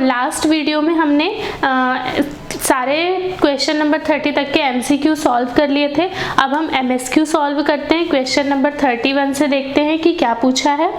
Last video में हमने सारे क्वेश्चन नंबर 30 तक के MCQ सॉल्व कर लिए थे। अब हम MSQ सॉल्व करते हैं। क्वेश्चन नंबर 31 से देखते हैं कि क्या पूछा है।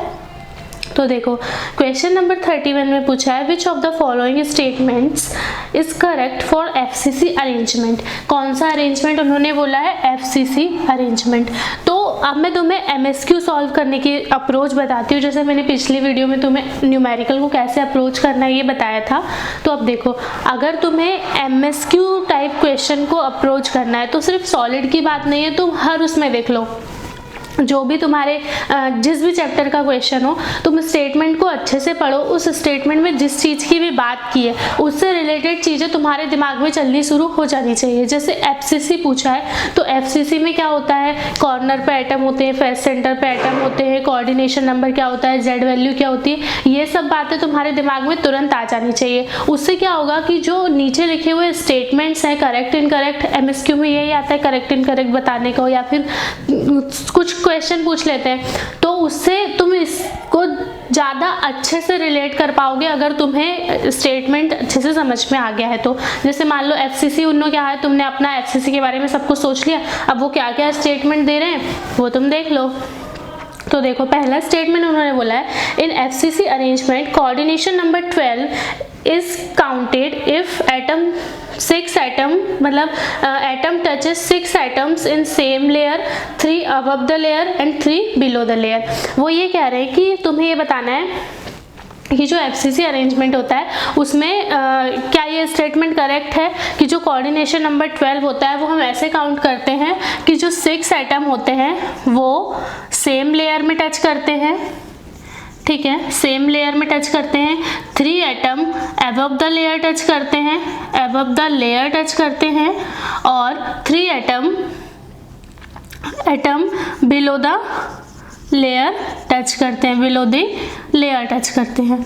तो देखो क्वेश्चन नंबर 31 में पूछा है विच of the following statements is correct for FCC arrangement. कौन सा अरेंजमेंट उन्होंने बोला है? FCC arrangement. तो अब मैं तुम्हें MSQ सॉल्व करने की अप्रोच बताती हूँ। जैसे मैंने पिछली वीडियो में तुम्हें न्यूमेरिकल को कैसे अप्रोच करना है ये बताया था। तो अब देखो अगर तुम्हें MSQ टाइप क्वेश्चन को अप्रोच करना है तो सिर्फ सॉलिड की बात नहीं है, तुम हर उसमें देख लो, जो भी तुम्हारे जिस भी चैप्टर का क्वेश्चन हो तुम स्टेटमेंट को अच्छे से पढ़ो। उस स्टेटमेंट में जिस चीज़ की भी बात की है उससे रिलेटेड चीज़ें तुम्हारे दिमाग में चलनी शुरू हो जानी चाहिए। जैसे FCC पूछा है तो FCC में क्या होता है? कॉर्नर पे एटम होते हैं, फेस सेंटर पे एटम होते हैं, कोऑर्डिनेशन नंबर क्या होता है, Z वैल्यू क्या होती है, ये सब बातें तुम्हारे दिमाग में तुरंत आ जानी चाहिए। उससे क्या होगा कि जो नीचे लिखे हुए स्टेटमेंट्स हैं करेक्ट इनकरेक्ट, MSQ में यही आता है करेक्ट इनकरेक्ट बताने को, या फिर कुछ क्वेश्चन पूछ लेते हैं तो उससे तुम इसको ज़्यादा अच्छे से रिलेट कर पाओगे अगर तुम्हें स्टेटमेंट अच्छे से समझ में आ गया है तो। जैसे मान लो FCC उन्होंने क्या है, तुमने अपना FCC के बारे में सब कुछ सोच लिया, अब वो क्या क्या स्टेटमेंट दे रहे हैं वो तुम देख लो। तो देखो पहला स्टेटमेंट उन्होंने बोला है in FCC arrangement coordination number 12 is counted if atom 6 atom मतलब atom touches 6 atoms in same layer, 3 above the layer and 3 below the layer. वो ये कह रहे हैं कि तुम्हें ये बताना है कि जो FCC अरेंजमेंट होता है उसमें क्या ये स्टेटमेंट करेक्ट है कि जो कोऑर्डिनेशन नंबर 12 होता है वो हम ऐसे काउंट करते हैं कि जो 6 एटम होते हैं वो सेम लेयर में टच करते हैं, ठीक है, सेम लेयर में टच करते हैं, 3 atom above the layer touch करते हैं, अबव द लेयर टच करते हैं, और 3 atom below the layer touch करते हैं, बिलो द लेयर टच करते हैं।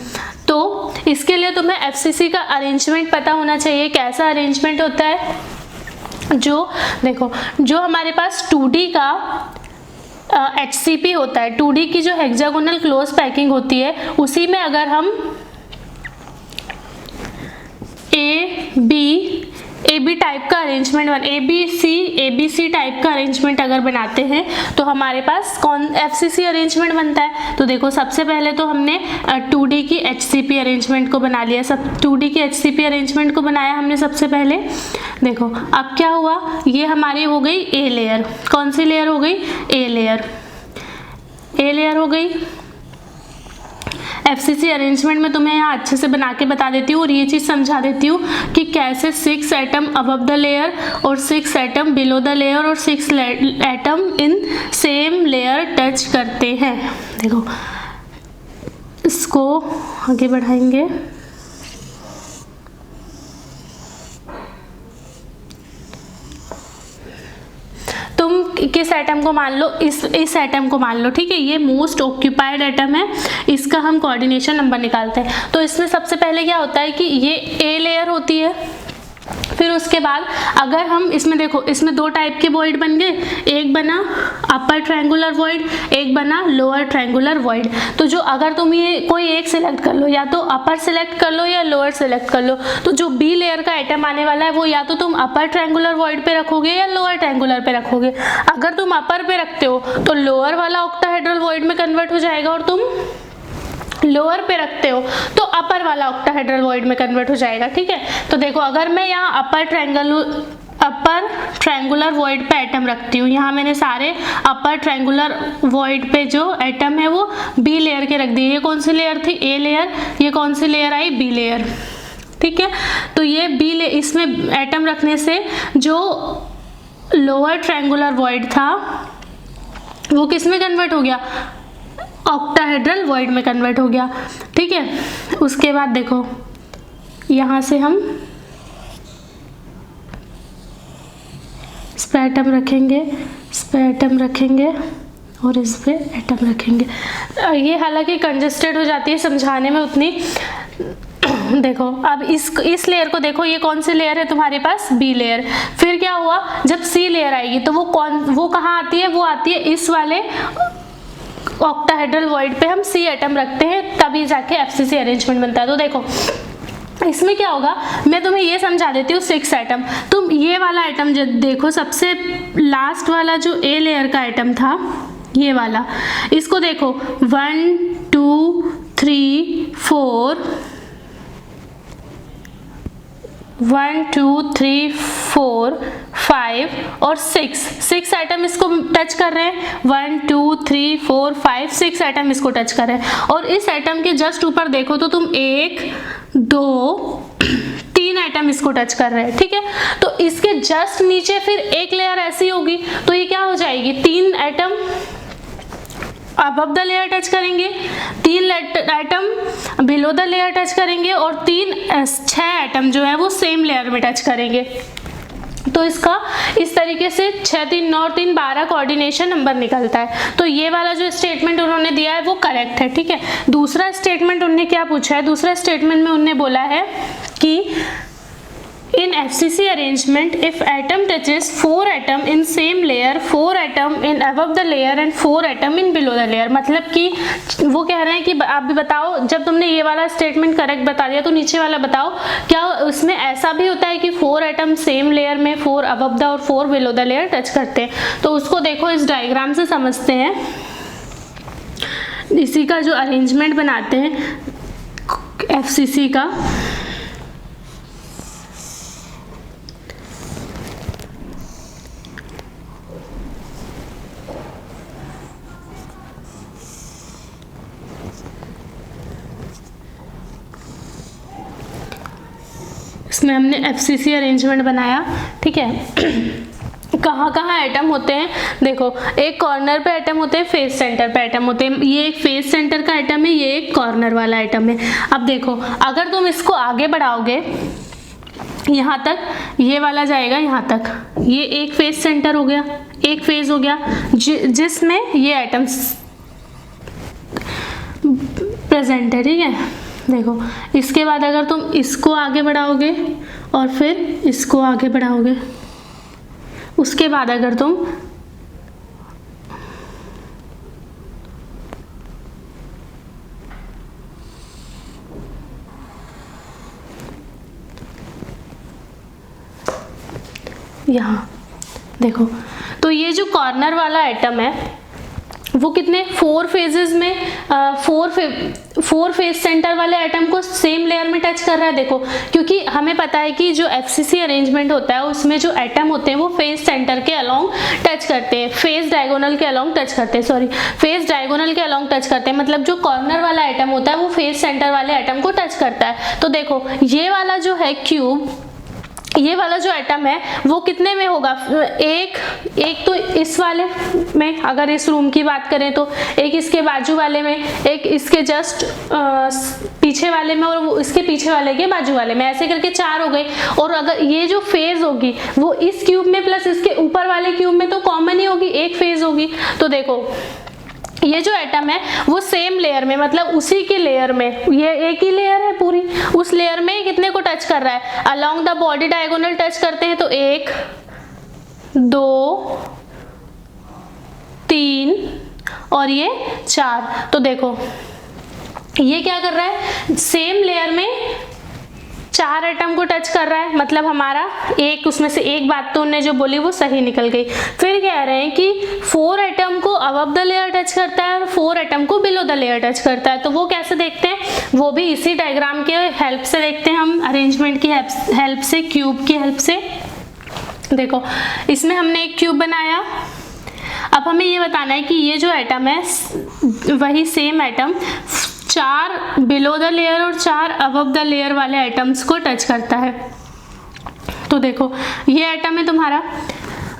तो इसके लिए तुम्हें FCC का अरेंजमेंट पता होना चाहिए। कैसा अरेंजमेंट होता है? जो देखो जो हमारे पास 2D का HCP होता है, 2D की जो हेक्सागोनल क्लोज पैकिंग होती है उसी में अगर हम AB टाइप का अरेंजमेंट ABC टाइप का अरेंजमेंट अगर बनाते हैं तो हमारे पास कौन FCC अरेंजमेंट बनता है। तो देखो सबसे पहले तो हमने 2D की HCP अरेंजमेंट को बना लिया। सब 2D की HCP अरेंजमेंट को बनाया हमने सबसे पहले। देखो अब क्या हुआ, ये हमारी हो गई A लेयर। कौन सी लेयर हो गई? A लेयर हो गई। FCC अरेंजमेंट में तुम्हें यहाँ अच्छे से बना के बता देती हूँ और ये चीज़ समझा देती हूँ कि कैसे 6 एटम अबव द लेयर और 6 एटम बिलो द लेयर और 6 atom in same layer touch करते हैं। देखो इसको आगे बढ़ाएंगे। तुम किस एटम को मान लो, इस एटम को मान लो, ठीक है, ये मोस्ट ऑक्यूपाइड एटम है, इसका हम कोऑर्डिनेशन नंबर निकालते हैं। तो इसमें सबसे पहले क्या होता है कि ये A लेयर होती है, फिर उसके बाद अगर हम इसमें देखो इसमें 2 टाइप के वॉइड बन गए, एक बना अपर ट्रायंगुलर वॉइड, एक बना लोअर ट्रायंगुलर वॉइड। तो जो अगर तुम ये कोई एक सिलेक्ट कर लो, या तो अपर सिलेक्ट कर लो या लोअर सिलेक्ट कर लो, तो जो B लेयर का एटम आने वाला है वो या तो तुम अपर ट्रायंगुलर वॉइड पे रखोगे या लोअर ट्रायंगुलर पे रखोगे। अगर तुम अपर पे रखते हो तो लोअर वाला ऑक्टाहेड्रल वॉइड में कन्वर्ट हो जाएगा, और तुम लोअर पे रखते हो तो अपर वाला ऑक्टाहेड्रल वॉइड में कन्वर्ट हो जाएगा, ठीक है। तो देखो अगर मैं यहाँ अपर ट्रायंगुलर वॉइड पे एटम रखती हूँ, यहाँ मैंने सारे अपर ट्रायंगुलर वॉइड पे जो एटम है वो B लेयर के रख दिए। ये कौन सी लेयर थी? A layer. ये कौन सी लेयर आई? B लेयर, ठीक है। तो ये इसमें एटम रखने से जो लोअर ट्रायंगुलर वॉइड था वो किस में कन्वर्ट हो गया? ऑक्टाहेड्रल वॉइड में कन्वर्ट हो गया, ठीक है। उसके बाद देखो यहाँ से हम इस पे एटम रखेंगे और इस पे एटम रखेंगे। ये हालांकि कंजेस्टेड हो जाती है समझाने में उतनी। देखो अब इस लेयर को देखो, ये कौन सी लेयर है तुम्हारे पास? B layer. फिर क्या हुआ, जब C लेयर आएगी तो वो कहाँ आती है? वो आती है इस वाले ऑक्टाहेड्रल वॉइड पे हम C एटम रखते हैं, तभी जाके FCC अरेंजमेंट बनता है। तो देखो इसमें क्या होगा, मैं तुम्हें ये समझा देती हूँ। 6 एटम, तुम ये वाला आइटम जो देखो, सबसे लास्ट वाला जो ए लेयर का आइटम था, ये वाला, इसको देखो 1 2 3 4 1 2 3 4 5 और 6 आइटम इसको टच कर रहे हैं। 1 2 3 4 5 6 आइटम इसको टच कर रहे हैं। और इस आइटम के जस्ट ऊपर देखो तो तुम 1 2 3 आइटम इसको टच कर रहे हैं, ठीक है। तो इसके जस्ट नीचे फिर एक लेयर ऐसी होगी, तो ये क्या हो जाएगी, 3 item above the layer touch करेंगे, 3 item below the layer touch करेंगे और 6 आइटम जो है वो सेम लेयर में टच करेंगे। तो इसका इस तरीके से 6 3 9 3 12 कोऑर्डिनेशन नंबर निकलता है। तो ये वाला जो स्टेटमेंट उन्होंने दिया है वो करेक्ट है, ठीक है। दूसरा स्टेटमेंट उन्होंने क्या पूछा है, दूसरा स्टेटमेंट में उन्होंने बोला है कि in FCC arrangement if atom touches 4 atom in same layer, 4 atom in above the layer and 4 atom in below the layer। मतलब कि वो कह रहे हैं कि आप भी बताओ, जब तुमने ये वाला स्टेटमेंट करेक्ट बता दिया तो नीचे वाला बताओ क्या उसमें ऐसा भी होता है कि 4 एटम सेम लेयर में, 4 अबव द और 4 बिलो द लेयर टच करते हैं। तो उसको देखो इस डायग्राम से समझते हैं, इसी का जो अरेंजमेंट बनाते हैं FCC का। इसमें हमने FCC अरेंजमेंट बनाया, ठीक है। कहाँ कहाँ एटम होते हैं, देखो एक कॉर्नर पे एटम होते हैं, फेस सेंटर पे एटम होते हैं। ये एक फेस सेंटर का एटम है, ये एक कॉर्नर वाला एटम है। अब देखो अगर तुम इसको आगे बढ़ाओगे यहाँ तक, ये वाला जाएगा यहाँ तक, ये एक फेस सेंटर हो गया, एक फेज हो गया जिसमें ये एटम्स प्रेजेंट है, ठीक है। देखो इसके बाद अगर तुम इसको आगे बढ़ाओगे और फिर इसको आगे बढ़ाओगे, उसके बाद अगर तुम यहाँ देखो, तो ये जो कॉर्नर वाला एटम है वो कितने 4 फेजेस में 4 फेज सेंटर वाले एटम को सेम लेयर में टच कर रहा है। देखो क्योंकि हमें पता है कि जो FCC अरेंजमेंट होता है उसमें जो एटम होते हैं वो फेज सेंटर के अलोंग टच करते हैं, फेज डायगोनल के अलोंग टच करते हैं, सॉरी फेज डायगोनल के अलोंग टच करते हैं। मतलब जो कॉर्नर वाला एटम होता है वो फेज सेंटर वाले एटम को टच करता है। तो देखो ये वाला जो है क्यूब, ये वाला जो एटम है वो कितने में होगा, एक तो इस वाले में, अगर इस रूम की बात करें तो एक इसके बाजू वाले में, एक इसके जस्ट पीछे वाले में और वो इसके पीछे वाले के बाजू वाले में, ऐसे करके 4 हो गए। और अगर ये जो फेज होगी वो इस क्यूब में प्लस इसके ऊपर वाले क्यूब में तो कॉमन ही होगी, एक फेज होगी। तो देखो ये जो एटम है वो सेम लेयर में, मतलब उसी के लेयर में, ये एक ही लेयर है पूरी, उस लेयर में कितने को टच कर रहा है, along the body diagonal touch करते हैं। तो 1 2 3 और ये 4। तो देखो ये क्या कर रहा है, सेम लेयर में 4 एटम को टच कर रहा है। मतलब हमारा एक, उसमें से एक बात तो उन्होंने जो बोली वो सही निकल गई। फिर कह रहे हैं कि 4 एटम को अबव द लेयर टच करता है और 4 एटम को बिलो द लेयर टच करता है। तो वो कैसे देखते हैं, वो भी इसी डायग्राम के हेल्प से देखते हैं हम, अरेंजमेंट की हेल्प से, क्यूब की हेल्प से। देखो इसमें हमने एक क्यूब बनाया। अब हमें ये बताना है कि ये जो एटम है वही same atom 4 below the layer और 4 अबव द लेयर वाले एटम्स को टच करता है। तो देखो ये एटम है तुम्हारा,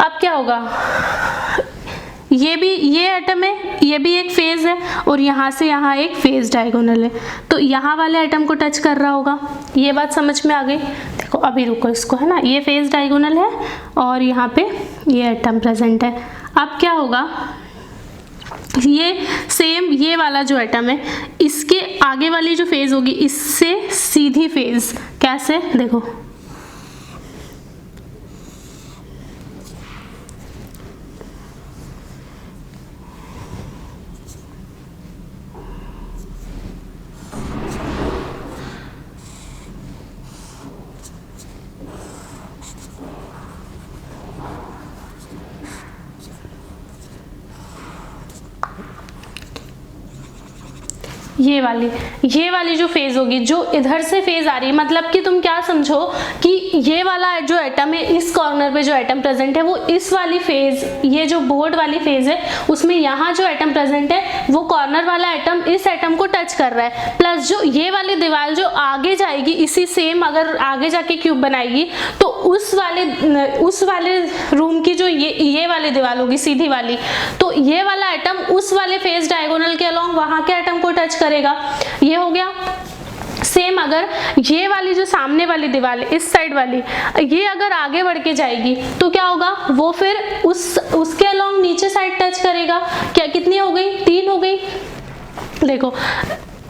अब क्या होगा, ये एटम है, ये भी एक फेज है और यहाँ से यहाँ एक फेज डायगोनल है। तो यहाँ वाले एटम को टच कर रहा होगा, ये बात समझ में आ गई। देखो अभी रुको इसको, है ना, ये फेज डायगोनल है और यहाँ पे ये एटम प्रेजेंट है। अब क्या होगा, ये सेम ये वाला जो एटम है इसके आगे वाली जो फेज होगी इससे सीधी फेज, कैसे, देखो ये वाली जो फेज होगी, जो इधर से फेज आ रही है, मतलब कि तुम क्या समझो कि ये वाला जो एटम है, इस कॉर्नर पे जो एटम प्रेजेंट है वो इस वाली फेज, ये जो बोर्ड वाली फेज है उसमें यहाँ जो एटम प्रेजेंट है वो कॉर्नर वाला एटम इस एटम को टच कर रहा है, प्लस जो ये वाली दीवार जो आगे जाएगी, इसी सेम अगर आगे जाके क्यूब बनाएगी तो उस वाले रूम की जो ये वाली दीवार होगी सीधी वाली, तो ये वाला एटम उस वाले फेज डायगोनल के अलोंग वहां के एटम को टच करेगा। ये हो गया। सेम अगर ये वाली जो सामने वाली दीवार है, इस साइड वाली, ये अगर आगे बढ़ के जाएगी तो क्या होगा, वो फिर उसके अलोंग नीचे साइड टच करेगा। क्या कितनी हो गई, 3 हो गई। देखो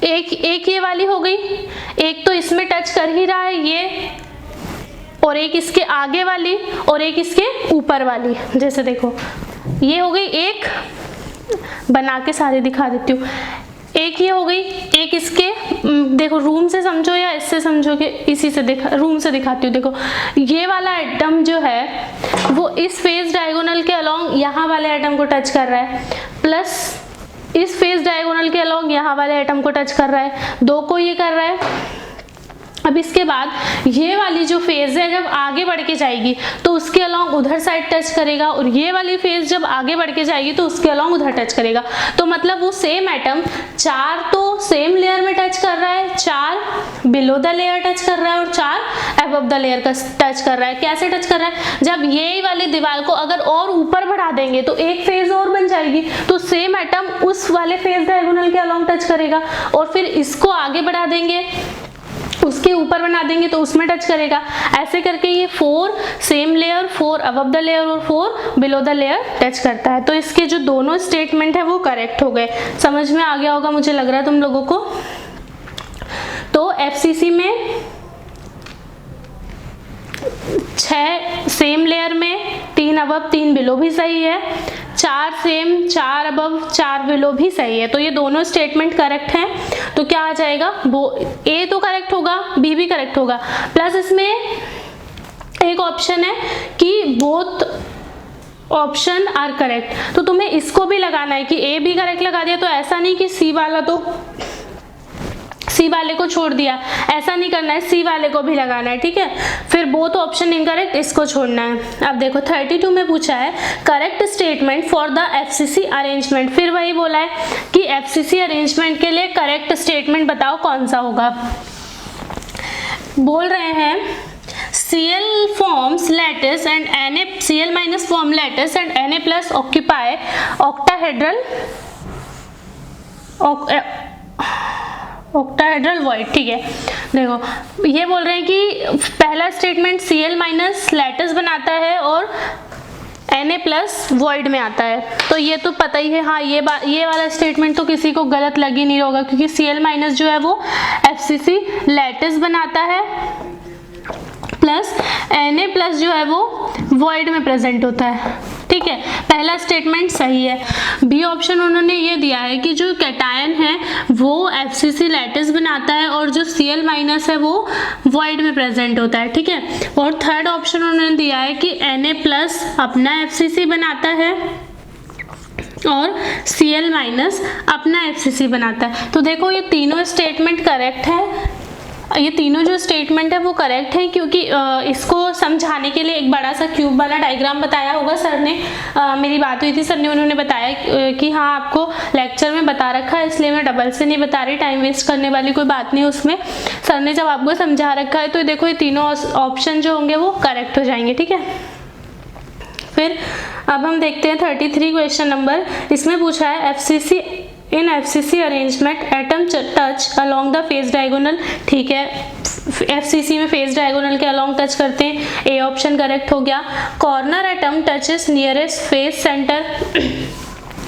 एक ये वाली हो गई, एक तो इसमें टच कर ही रहा है ये, और एक इसके आगे वाली और एक इसके ऊपर वाली। जैसे देखो ये हो गई, एक बना के सारे दिखा देती हूँ। एक ये हो गई, एक इसके, देखो रूम से समझो या इससे समझोगे, इसी से रूम से दिखाती हूँ। देखो ये वाला एटम जो है वो इस फेज डायगोनल के अलोंग यहाँ वाले एटम को टच कर रहा है, प्लस इस फेज डायगोनल के अलोंग यहाँ वाले एटम को टच कर रहा है, 2 को ये कर रहा है। अब इसके बाद ये वाली जो फेज है जब आगे बढ़ के जाएगी तो उसके अलोंग उधर साइड टच करेगा, और ये वाली फेज जब आगे बढ़ के जाएगी तो उसके अलोंग उधर टच करेगा। तो मतलब वो सेम एटम 4 तो सेम लेयर में टच कर रहा है, 4 बिलो द लेयर टच कर रहा है और 4 अबव द लेयर का टच कर रहा है। कैसे टच कर रहा है, जब ये वाली दीवार को अगर और ऊपर बढ़ा देंगे तो एक फेज और बन जाएगी, तो सेम एटम उस वाले फेज डायगोनल के अलोंग टच करेगा, और फिर इसको आगे बढ़ा देंगे, उसके ऊपर बना देंगे तो उसमें टच करेगा। ऐसे करके ये 4 same layer, 4 above the layer और 4 बिलो द लेयर टच करता है। तो इसके जो दोनों स्टेटमेंट है वो करेक्ट हो गए। समझ में आ गया होगा मुझे लग रहा है तुम लोगों को। तो एफसीसी में 6 सेम लेयर में 3 अबव 3 बिलो भी सही है, 4 सेम 4 अबव 4 बिलो भी सही है। तो ये दोनों स्टेटमेंट करेक्ट हैं। तो क्या आ जाएगा, वो ए तो करेक्ट होगा, बी भी करेक्ट होगा, प्लस इसमें एक ऑप्शन है कि बोथ ऑप्शन आर करेक्ट। तो तुम्हें इसको भी लगाना है कि ए भी करेक्ट लगा दिया, तो ऐसा नहीं कि सी वाला तो सी वाले को छोड़ दिया, ऐसा नहीं करना है, सी वाले को भी लगाना है, ठीक है। फिर बोथ ऑप्शन इनकरेक्ट, इसको छोड़ना है। अब देखो 32 में पूछा है correct statement for the FCC arrangement. फिर वही बोला है कि एफसीसी अरेंजमेंट के लिए करेक्ट स्टेटमेंट बताओ कौन सा होगा। बोल रहे हैं Cl forms lattice and Na, Cl minus form lattice and Na plus occupy octahedral void, ठीक है। देखो ये बोल रहे हैं कि पहला स्टेटमेंट Cl माइनस लैटिस बनाता है और Na प्लस वॉइड में आता है, तो ये तो पता ही है। हाँ ये वाला स्टेटमेंट तो किसी को गलत लग ही नहीं होगा, क्योंकि Cl माइनस जो है वो एफसीसी लैटिस बनाता है, प्लस Na प्लस जो है वो वॉइड में प्रेजेंट होता है, ठीक है। पहला स्टेटमेंट सही है। बी ऑप्शन उन्होंने ये दिया है कि जो कैटायन है वो एफसीसी लैटिस बनाता है और जो Cl माइनस है वो वॉइड में प्रेजेंट होता है, ठीक है। और थर्ड ऑप्शन उन्होंने दिया है कि Na प्लस अपना एफसीसी बनाता है और Cl माइनस अपना एफसीसी बनाता है। तो देखो ये तीनों स्टेटमेंट करेक्ट है, ये तीनों जो स्टेटमेंट है वो करेक्ट है, क्योंकि इसको समझाने के लिए एक बड़ा सा क्यूब वाला डायग्राम बताया होगा सर ने। मेरी बात हुई थी सर ने, उन्होंने बताया कि हाँ आपको लेक्चर में बता रखा है, इसलिए मैं डबल से नहीं बता रही, टाइम वेस्ट करने वाली कोई बात नहीं उसमें। सर ने जब आपको समझा रखा है तो देखो ये तीनों ऑप्शन जो होंगे वो करेक्ट हो जाएंगे, ठीक है। फिर अब हम देखते हैं 33 क्वेश्चन नंबर। इसमें पूछा है in FCC arrangement atom touch along the face diagonal, ठीक है। एफसीसी में फेज डायगोनल के अलोंग टच करते हैं, ए ऑप्शन करेक्ट हो गया। Corner atom touches nearest face centre,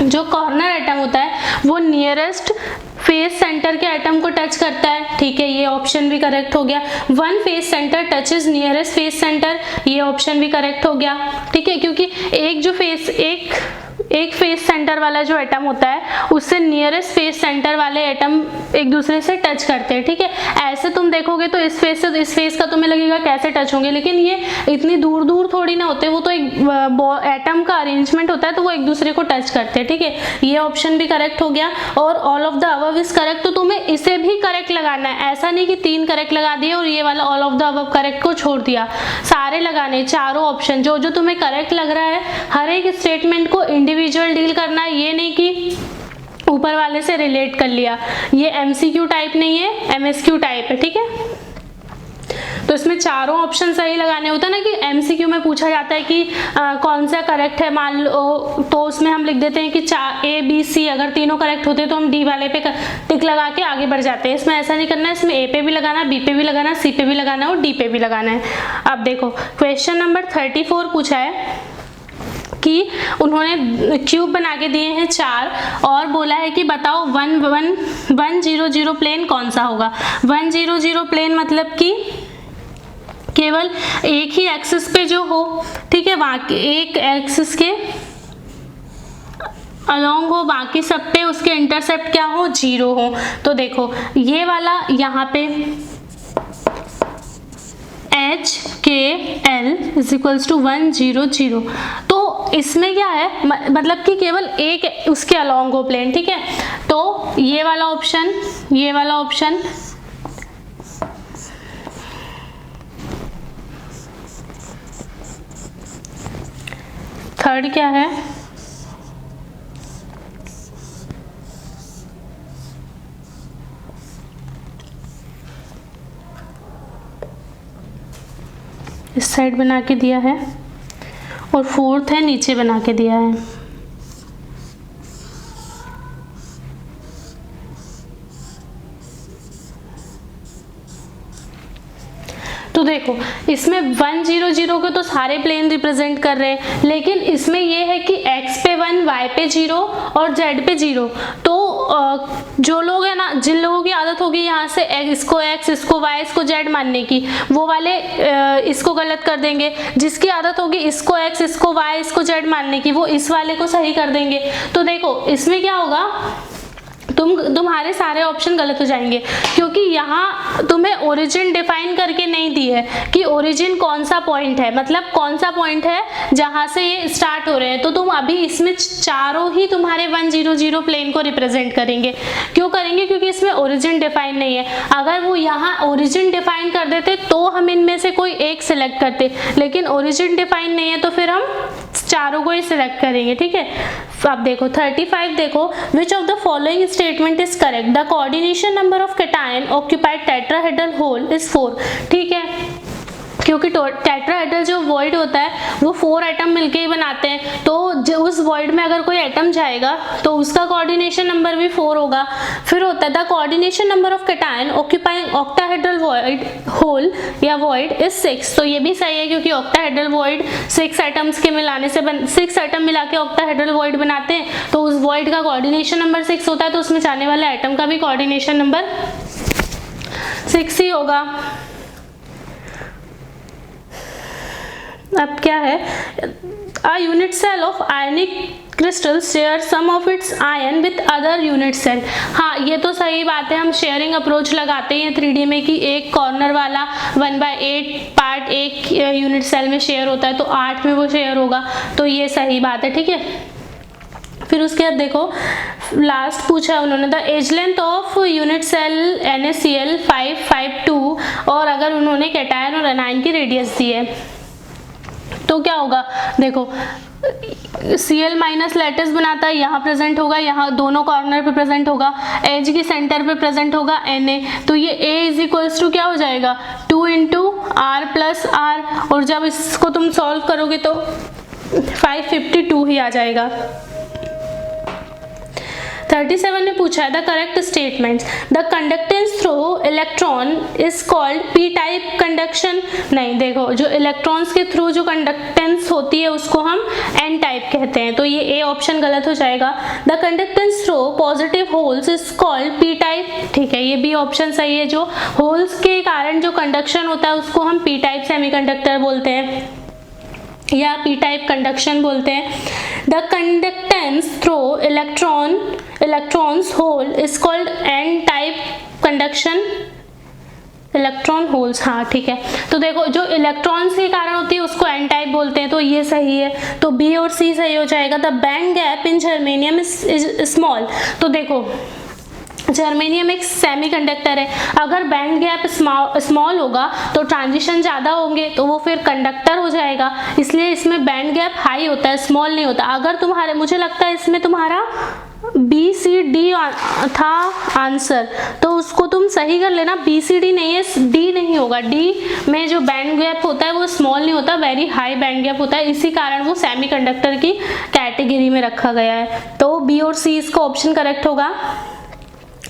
जो कॉर्नर एटम होता है वो नियरेस्ट फेज सेंटर के एटम को टच करता है, ठीक है, ये ऑप्शन भी करेक्ट हो गया। One phase centre touches nearest face centre, ये ऑप्शन भी करेक्ट हो गया, ठीक है, क्योंकि एक जो फेज एक एक फेस सेंटर वाला जो एटम होता है उससे नियरेस्ट फेस सेंटर वाले एटम एक दूसरे से टच करते हैं, ठीक है। ऐसे तुम देखोगे तो इस फेस से इस फेस का तुम्हें लगेगा कैसे टच होंगे, लेकिन ये इतनी दूर दूर थोड़ी ना होते, वो तो एक एटम का अरेंजमेंट होता है तो वो एक दूसरे को टच करते हैं, ठीक है। ये ऑप्शन भी करेक्ट हो गया और all of the above is correct. तो तुम्हें इसे भी करेक्ट लगाना है, ऐसा नहीं कि 3 करेक्ट लगा दिए और ये वाला all of the above correct को छोड़ दिया, सारे लगाने, चारों ऑप्शन जो जो तुम्हें करेक्ट लग रहा है, हर एक स्टेटमेंट को इंडिविजुअल डील करना है, ये नहीं कि ऊपर वाले से रिलेट कर लिया। ये एमसीक्यू टाइप नहीं है, एमएसक्यू टाइप है, ठीक है। तो इसमें चारों ऑप्शन सही लगाने होता है ना, कि एमसीक्यू में पूछा जाता है कि कौन सा करेक्ट है, मान लो तो उसमें हम लिख देते हैं कि ए बी सी, अगर तीनों करेक्ट होते तो हम डी वाले पे टिक लगा के आगे बढ़ जाते हैं। इसमें ऐसा नहीं करना है, इसमें ए पे भी लगाना, बी पे भी लगाना, सी पे भी लगाना और डी पे भी लगाना है। अब देखो क्वेश्चन नंबर 34 पूछा है कि उन्होंने क्यूब बना के दिए हैं 4 और बोला है कि बताओ 100 प्लेन कौन सा होगा। 100 प्लेन मतलब कि केवल एक ही एक्सिस पे जो हो, ठीक है, वहां के एक एक्सिस के अलोंग हो, बाकी सब पे उसके इंटरसेप्ट क्या हो, 0 हो। तो देखो ये वाला यहाँ पे HKL = 100, तो इसमें क्या है, मतलब कि केवल एक उसके अलोंग हो प्लेन, ठीक है। तो ये वाला ऑप्शन, ये वाला ऑप्शन, थर्ड क्या है, इस साइड बना के दिया है और फोर्थ है नीचे बना के दिया है। तो देखो इसमें 100 के तो सारे प्लेन रिप्रेजेंट कर रहे हैं, लेकिन इसमें ये है कि x पे 1, y पे 0 और z पे 0। तो जो लोग है ना, जिन लोगों की आदत होगी यहाँ से इसको x, इसको y, इसको z मानने की, वो वाले इसको गलत कर देंगे। जिसकी आदत होगी इसको x, इसको y, इसको z मानने की, वो इस वाले को सही कर देंगे। तो देखो इसमें क्या होगा, तुम्हारे सारे ऑप्शन गलत हो जाएंगे, क्योंकि यहाँ तुम्हें ओरिजिन डिफाइन करके नहीं दी है कि ओरिजिन कौन सा पॉइंट है, मतलब कौन सा पॉइंट है जहाँ से ये स्टार्ट हो रहे हैं। तो तुम अभी इसमें चारों ही तुम्हारे 100 प्लेन को रिप्रेजेंट करेंगे। क्यों करेंगे, क्योंकि इसमें ओरिजिन डिफाइन नहीं है। अगर वो यहाँ ओरिजिन डिफाइन कर देते तो हम इनमें से कोई एक सिलेक्ट करते, लेकिन ओरिजिन डिफाइन नहीं है तो फिर हम चारों को ही सिलेक्ट करेंगे, ठीक है। अब देखो 35 देखो, which of the following statement is correct, the coordination number of cation occupied tetrahedral hole is 4, ठीक है। क्योंकि टेट्राहेड्रल जो वॉइड होता है वो 4 एटम मिलके ही बनाते हैं, तो उस वॉइड में अगर कोई एटम जाएगा तो उसका कोऑर्डिनेशन नंबर भी 4 होगा। फिर होता है the coordination number of cation occupying octahedral void hole या वॉइड इज 6। तो ये भी सही है, क्योंकि ऑक्टाहेड्रल वॉइड 6 एटम्स के मिलाने से 6 एटम मिला के ऑक्टाहेड्रल वॉइड बनाते हैं, तो उस वॉइड का कोऑर्डिनेशन नंबर 6 होता है, तो उसमें जाने वाला एटम का भी कोऑर्डिनेशन नंबर 6 ही होगा। अब क्या है, a unit cell of ionic crystal share some of its ion with other unit cell। हाँ ये तो सही बात है, हम शेयरिंग अप्रोच लगाते हैं 3D में कि एक कॉर्नर वाला 1/8 पार्ट एक यूनिट सेल में शेयर होता है, तो 8 में वो शेयर होगा, तो ये सही बात है, ठीक है। फिर उसके बाद देखो लास्ट पूछा उन्होंने, the edge length of unit cell NaCl 552, और अगर उन्होंने कैटायन और एनायन की रेडियस दी है तो क्या होगा, देखो Cl माइनस लैटिस बनाता है, यहाँ प्रेजेंट होगा, यहाँ दोनों कॉर्नर पे प्रेजेंट होगा, एज की सेंटर पे प्रेजेंट होगा Na, तो ये A = क्या हो जाएगा 2 × R + R, और जब इसको तुम सॉल्व करोगे तो 552 ही आ जाएगा। 37 ने पूछा है the correct statements, the conductance through electron is called P type conduction. नहीं, देखो जो इलेक्ट्रॉन्स के थ्रू जो कंडक्टेंस होती है उसको हम एन टाइप कहते हैं, तो ये ए ऑप्शन गलत हो जाएगा। The conductance through positive holes is called P type, ठीक है, ये बी ऑप्शन सही है। जो होल्स के कारण जो कंडक्शन होता है उसको हम पी टाइप सेमीकंडक्टर बोलते हैं। या पी टाइप कंडक्शन बोलते हैं। The conductance through electrons hole is called n type conduction. Electron holes, हाँ ठीक है। तो देखो जो इलेक्ट्रॉन्स के कारण होती है उसको एन टाइप बोलते हैं, तो ये सही है, तो बी और सी सही हो जाएगा। The band gap in germanium is small. तो देखो जर्मेनियम एक सेमीकंडक्टर है, अगर बैंड गैप स्मॉल होगा तो ट्रांजिशन ज़्यादा होंगे तो वो फिर कंडक्टर हो जाएगा, इसलिए इसमें बैंड गैप हाई होता है, स्मॉल नहीं होता। अगर तुम्हारे, मुझे लगता है इसमें तुम्हारा बी सी डी था आंसर, तो उसको तुम सही कर लेना। बी सी डी नहीं है, डी नहीं होगा। डी में जो बैंड गैप होता है वो स्मॉल नहीं होता, वेरी हाई बैंड गैप होता है, इसी कारण वो सेमीकंडक्टर की कैटेगरी में रखा गया है। तो बी और सी इसका ऑप्शन करेक्ट होगा।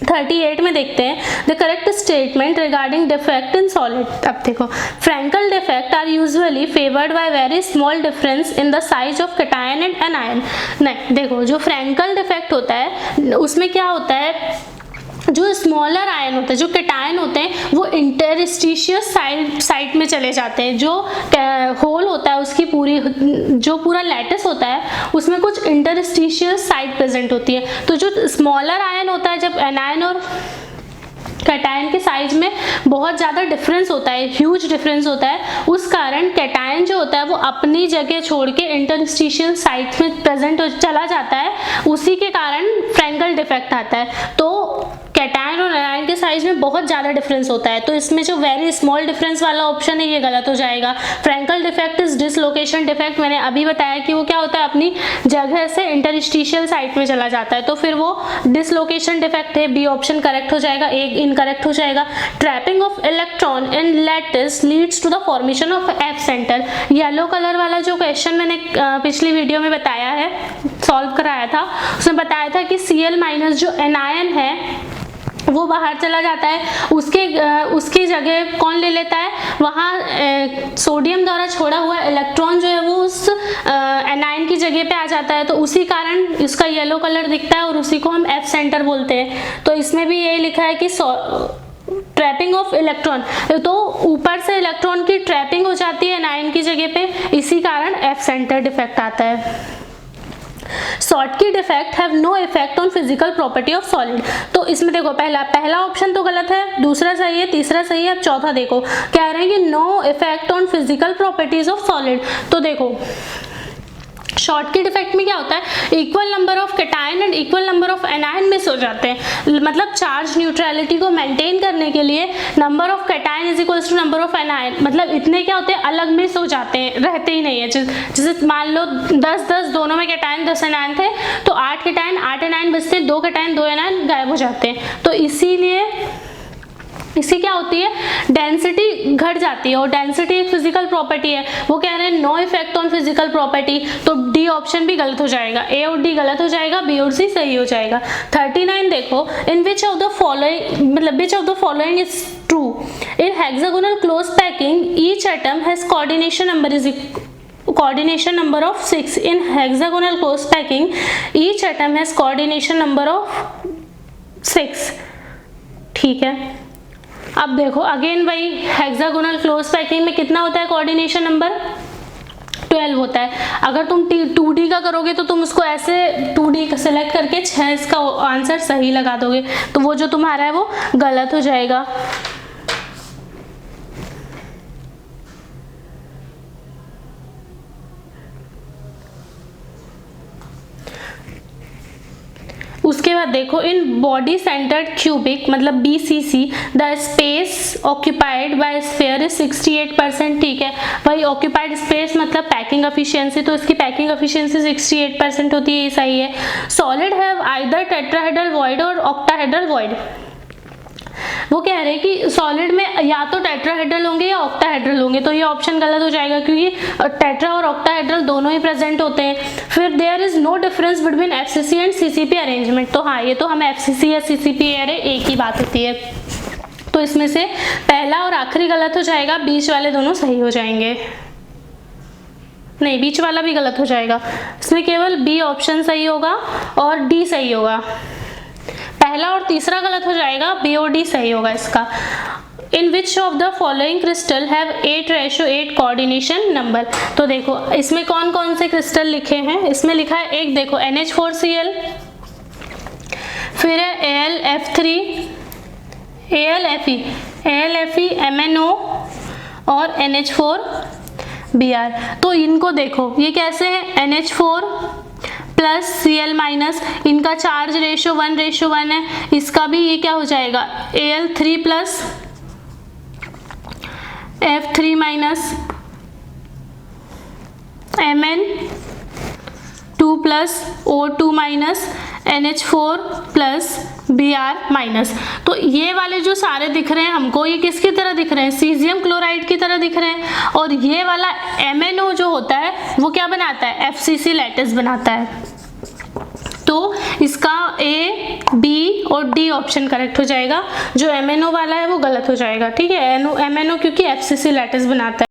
38 में देखते हैं the correct statement regarding defect in solid. अब देखो Frenkel defect are usually favoured by very small difference in the size of cation and anion. नहीं, देखो जो फ्रैंकल डिफेक्ट होता है उसमें क्या होता है, जो स्मॉलर आयन होता है, जो कैटायन होते हैं वो इंटरस्टिशियस साइड में चले जाते हैं। जो होल होता है उसकी पूरी, जो पूरा लैटिस होता है उसमें कुछ इंटरस्टिशियस साइड प्रेजेंट होती है। तो जो स्मॉलर आयन होता है, जब एनायन और कैटायन के साइज में बहुत ज़्यादा डिफरेंस होता है, ह्यूज डिफरेंस होता है, उस कारण कैटायन जो होता है वो अपनी जगह छोड़ के इंटरस्टिशियल साइट में प्रेजेंट चला जाता है, उसी के कारण फ्रैंकल डिफेक्ट आता है। तो कैटायन और एनायन के साइज में बहुत ज़्यादा डिफरेंस होता है, तो इसमें जो वेरी स्मॉल डिफरेंस वाला ऑप्शन है ये गलत हो जाएगा। Frenkel defect is dislocation defect, मैंने अभी बताया कि वो क्या होता है, अपनी जगह से इंटरस्टिशियल साइट में चला जाता है, तो फिर वो डिसलोकेशन डिफेक्ट है। बी ऑप्शन करेक्ट हो जाएगा, एक इनकरेक्ट हो जाएगा। Trapping of electron in lattice leads to the formation of F centre. Yellow colour वाला जो क्वेश्चन मैंने पिछली वीडियो में बताया है, सॉल्व कराया था, उसमें बताया था कि Cl- जो एनायन है वो बाहर चला जाता है, उसकी जगह कौन ले लेता है, वहाँ सोडियम द्वारा छोड़ा हुआ इलेक्ट्रॉन जो है वो उस एनायन की जगह पे आ जाता है, तो उसी कारण इसका येलो कलर दिखता है और उसी को हम एफ सेंटर बोलते हैं। तो इसमें भी यही लिखा है कि ट्रैपिंग ऑफ इलेक्ट्रॉन, तो ऊपर से इलेक्ट्रॉन की ट्रैपिंग हो जाती है एनायन की जगह पे, इसी कारण एफ सेंटर डिफेक्ट आता है। Schottky defect have no effect on physical property of solid। तो इसमें देखो पहला ऑप्शन तो गलत है, दूसरा सही है, तीसरा सही है, अब चौथा देखो कह रहे हैं कि no effect on physical properties of solid। तो देखो शॉर्टकी डिफेक्ट में क्या होता है, equal number of cation and equal number of anion miss हो जाते हैं, मतलब चार्ज न्यूट्रलिटी को मेंटेन करने के लिए number of cation is equals to number of anion, मतलब इतने क्या होते हैं, अलग मिस हो जाते हैं, रहते ही नहीं है। जैसे मान लो 10-10 दोनों में कैटायन 10 एनायन थे, तो 8 कैटायन 8 एनायन बचते हैं, 2 कैटायन 2 एनायन गायब हो जाते हैं, तो इसीलिए इससे क्या होती है, डेंसिटी घट जाती है, और डेंसिटी एक फिजिकल प्रॉपर्टी है, वो कह रहे हैं no effect on physical property, तो डी ऑप्शन भी गलत हो जाएगा, ए और डी गलत हो जाएगा, बी और सी सही हो जाएगा। 39 देखो, इन विच ऑफ द फॉलोइंग, मतलब विच of the following is true, in hexagonal close packing each atom has coordination number of 6, in hexagonal close packing each atom has coordination number of 6। ठीक है, अब देखो अगेन भाई हेक्सागोनल क्लोज पैकिंग में कितना होता है कोऑर्डिनेशन नंबर, 12 होता है। अगर तुम 2D का करोगे तो तुम उसको ऐसे 2D का सेलेक्ट करके 6 इसका आंसर सही लगा दोगे, तो वो जो तुम्हारा है वो गलत हो जाएगा। उसके बाद देखो इन बॉडी सेंटर्ड क्यूबिक मतलब BCC the space occupied by sphere is 68%। ठीक है भाई, ऑक्यूपाइड स्पेस मतलब पैकिंग एफिशिएंसी, तो इसकी पैकिंग एफिशिएंसी 68% होती है, ये सही है। Solid have either tetrahedral void और ऑक्टाहेड्रल वॉइड, वो कह रहे हैं कि सॉलिड में या तो टेट्राहेड्रल होंगे या ऑक्टाहेड्रल होंगे, तो ये ऑप्शन गलत हो जाएगा क्योंकि टेट्रा और ऑक्टाहेड्रल दोनों ही प्रेजेंट होते हैं। फिर there is no difference between FCC and CCP arrangement, तो हाँ ये तो हम FCC या CCP अरे एक ही बात होती है, तो इसमें से पहला और आखिरी गलत हो जाएगा, बीच वाले दोनों सही हो जाएंगे। नहीं, बीच वाला भी गलत हो जाएगा, इसमें केवल B ऑप्शन सही होगा और D सही होगा, पहला और तीसरा गलत हो जाएगा, बी और डी सही होगा इसका। In which of the following crystal have 8:8 coordination number. तो देखो इसमें कौन कौन से क्रिस्टल लिखे हैं, इसमें लिखा है एक देखो NH4Cl, फिर है AlF3, AlFe, MnO और NH4Br। तो इनको देखो ये कैसे है, NH4 प्लस Cl माइनस, इनका चार्ज रेशो 1:1 है, इसका भी ये क्या हो जाएगा Al3 plus F3 minus Mn2 plus O2 minus NH4 plus Br minus. तो ये वाले जो सारे दिख रहे हैं हमको, ये किसकी तरह दिख रहे हैं, सीजियम क्लोराइड की तरह दिख रहे हैं। और ये वाला MnO जो होता है वो क्या बनाता है, FCC लैटिस बनाता है। तो इसका A, B और D ऑप्शन करेक्ट हो जाएगा, जो MnO वाला है वो गलत हो जाएगा। ठीक है, MnO क्योंकि FCC लैटिस बनाता है।